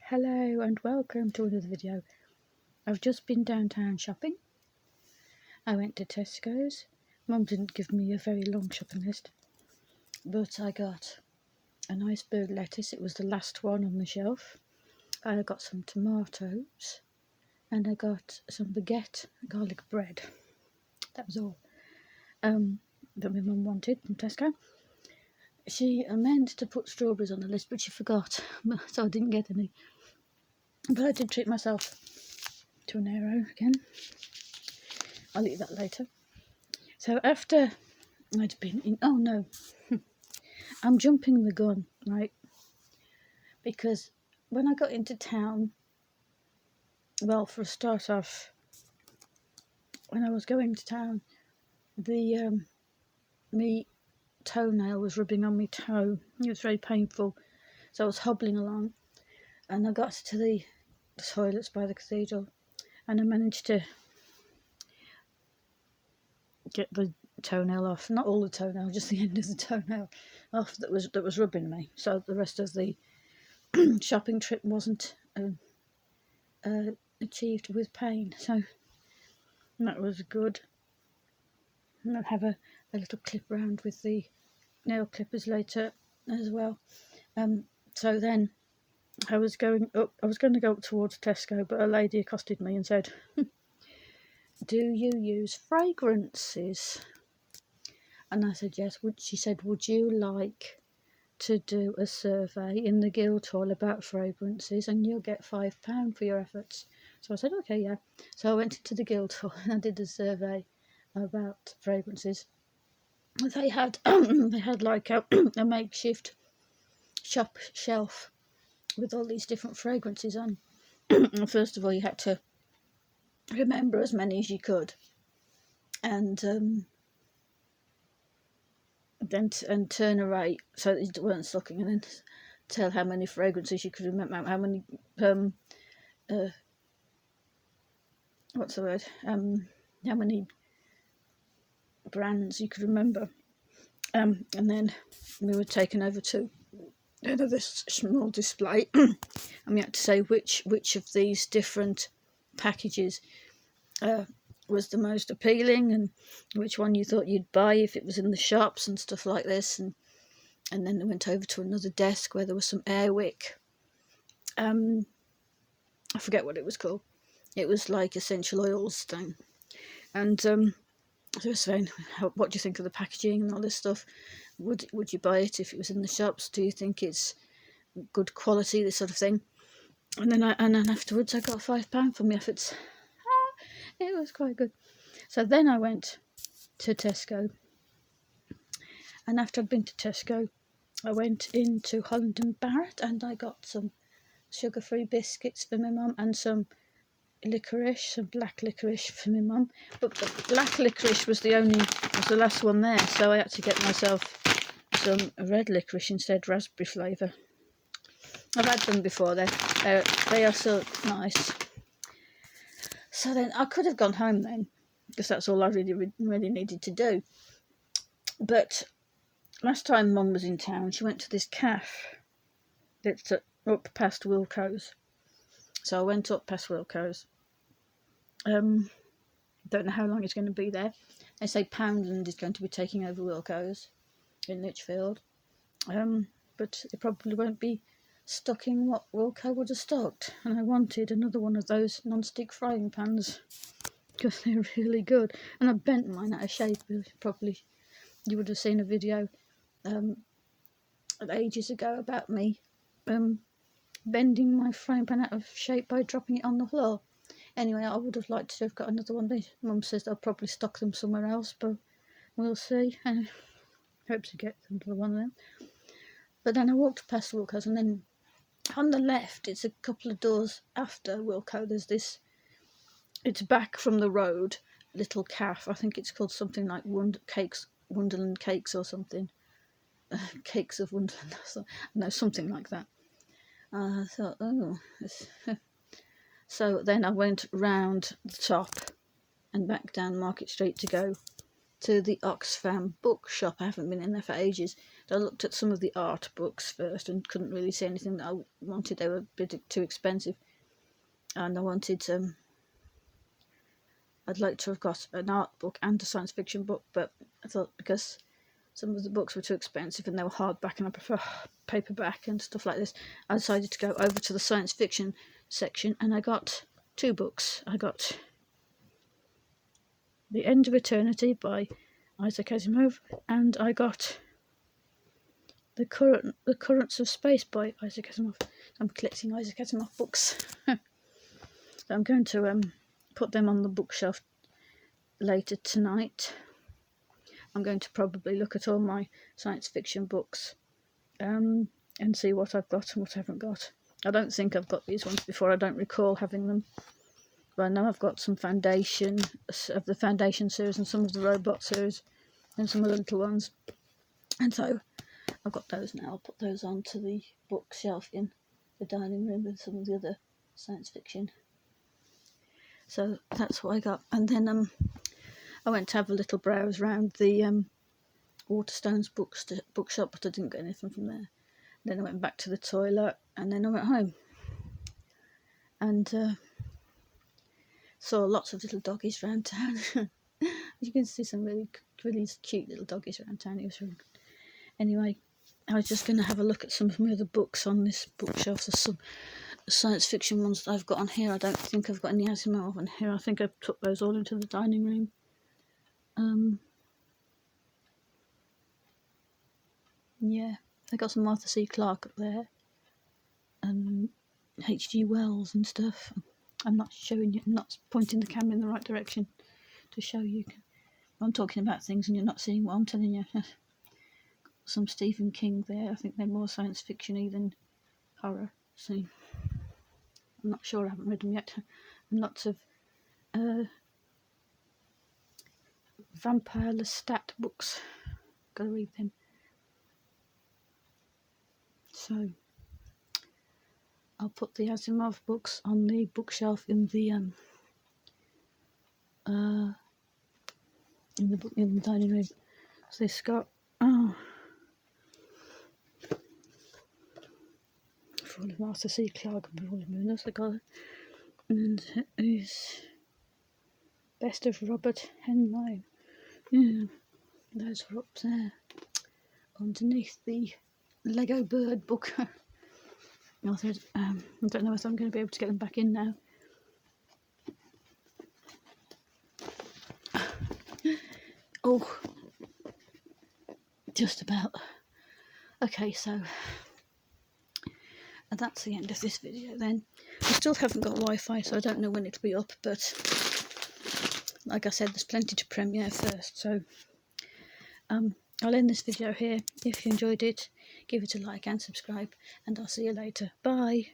Hello and welcome to another video. I've just been downtown shopping. I went to Tesco's. Mum didn't give me a very long shopping list, but I got an iceberg lettuce. It was the last one on the shelf. I got some tomatoes and I got some baguette garlic bread. That was all that my mum wanted from Tesco. She meant to put strawberries on the list, but she forgot, so I didn't get any. But I did treat myself to an Aero again. I'll eat that later. So after I'd been in, oh no, I'm jumping the gun, right? Because when I got into town, well, for a start off, when I was going to town, the me toenail was rubbing on my toe. It was very painful, so I was hobbling along, and I got to the toilets by the cathedral, and I managed to get the toenail off. Not all the toenail, just the end of the toenail off that was rubbing me. So the rest of the shopping trip wasn't achieved with pain. So that was good. And I'll have a little clip round with the nail clippers later as well. So then I was going to go up towards Tesco, but a lady accosted me and said, "Do you use fragrances?" And I said yes. She said, "Would you like to do a survey in the Guildhall about fragrances, and you'll get £5 for your efforts?" So I said, okay, yeah. So I went into the Guildhall and I did a survey about fragrances. They had like a makeshift shop shelf with all these different fragrances on. First of all, you had to remember as many as you could, and then turn a rate so that you weren't sucking, and then tell how many fragrances you could remember, how many what's the word? How many brands you could remember. And then we were taken over to this small display, and we had to say which of these different packages was the most appealing, and which one you thought you'd buy if it was in the shops and stuff like this. And then they went over to another desk where there was some Airwick. I forget what it was called. It was like essential oils thing. And they were saying, what do you think of the packaging and all this stuff? Would you buy it if it was in the shops? Do you think it's good quality, this sort of thing? And then afterwards I got £5 for my efforts. It was quite good. So then I went to Tesco, and after I'd been to Tesco, I went into Holland and Barrett, and I got some sugar-free biscuits for my mum and some black licorice for my mum. But the black licorice was the last one there, so I had to get myself some red licorice instead, raspberry flavour. I've had them before. They are so nice. So then I could have gone home then, because that's all I really needed to do. But last time Mum was in town, she went to this cafe that's up past Wilko's. So I went up past Wilko's. Don't know how long it's going to be there. They say Poundland is going to be taking over Wilko's in Lichfield. But they probably won't be stocking what Wilko would have stocked. And I wanted another one of those non-stick frying pans, because they're really good. And I bent mine out of shape. Probably you would have seen a video ages ago about me bending my frying pan out of shape by dropping it on the floor. Anyway, I would have liked to have got another one. Mum says they'll probably stock them somewhere else, but we'll see. And hope to get another one of them. But then I walked past Wilko's, and then on the left, it's a couple of doors after Wilko, there's this, it's back from the road, little cafe. I think it's called something like Wonderland Cakes or something. Cakes of Wonderland, no, something like that. I thought, oh. So then I went round the top and back down Market Street to go to the Oxfam bookshop. I haven't been in there for ages. I looked at some of the art books first and couldn't really see anything that I wanted. They were a bit too expensive, and I wanted I'd like to have got an art book and a science fiction book, but I thought because some of the books were too expensive and they were hardback and I prefer paperback and stuff like this, I decided to go over to the science fiction section, and I got 2 books. I got The End of Eternity by Isaac Asimov, and I got The Currents of Space by Isaac Asimov. I'm collecting Isaac Asimov books. So I'm going to put them on the bookshelf later tonight. I'm going to probably look at all my science fiction books and see what I've got and what I haven't got. I don't think I've got these ones before. I don't recall having them. But I know I've got some Foundation of the Foundation series and some of the Robot series and some of the little ones. And so I've got those now. I'll put those onto the bookshelf in the dining room with some of the other science fiction. So that's what I got. And then I went to have a little browse around the Waterstones bookshop, but I didn't get anything from there. Then I went back to the toilet, and then I went home. And saw lots of little doggies around town. You can see some really, really cute little doggies around town. It was really good. Anyway, I was just going to have a look at some of my other books on this bookshelf. There's some science fiction ones that I've got on here. I don't think I've got any Asimov on here. I think I took those all into the dining room. Yeah, I got some Arthur C. Clarke up there, and H.G. Wells and stuff. I'm not showing you, I'm not pointing the camera in the right direction to show you. I'm talking about things and you're not seeing what I'm telling you. Some Stephen King there. I think they're more science fiction-y than horror. So I'm not sure, I haven't read them yet. And lots of Vampire Lestat books. Gotta read them. So I'll put the Asimov books on the bookshelf in the dining room. So this got Fall of Arthur C. Clarke and Fall of Moon. That's the colour. And it is Best of Robert Heinlein. Yeah, those are up there underneath the Lego Bird book. I don't know if I'm going to be able to get them back in now. Oh, just about. Okay, so that's the end of this video then. I still haven't got Wi-Fi, so I don't know when it'll be up, but like I said, there's plenty to premiere first, so I'll end this video here. If you enjoyed it, give it a like and subscribe, and I'll see you later. Bye.